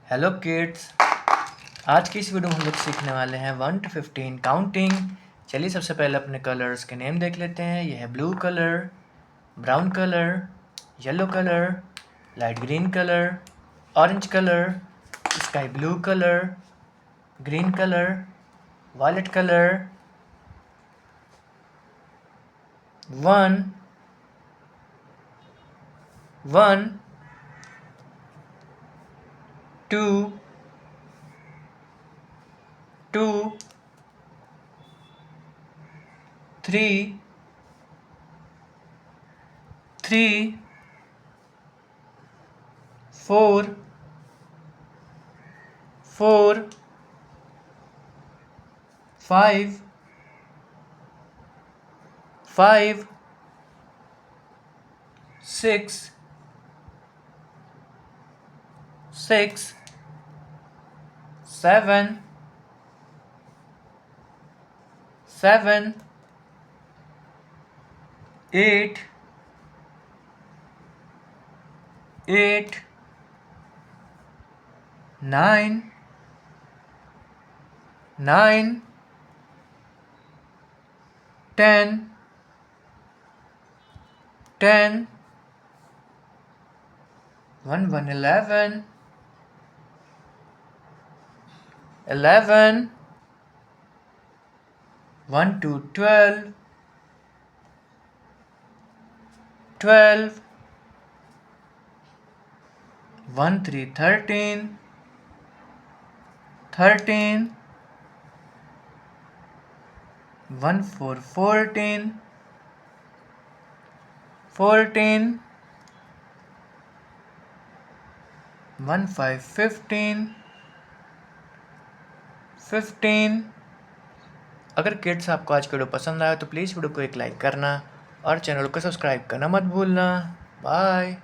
Hello kids, आज की इस वीडियो में हम लोग सीखने वाले हैं 1 to 15 काउंटिंग। चलिए सबसे पहले अपने कलर्स के नेम देख लेते हैं। यह है blue colour, brown colour, yellow colour, light green colour, orange colour, sky blue colour, green colour, violet colour. 1 1 2 2 3 3 4 4 5 5 6 6 7 7 8 8 9 9 10 10 1 1 11 11 1 2 12 12 1 3 13 13 1 4 14 14 1 5 15 15। अगर किड्स आपको आज की वीडियो पसंद आया तो प्लीज़ वीडियो को एक लाइक करना और चैनल को सब्सक्राइब करना मत भूलना। बाय।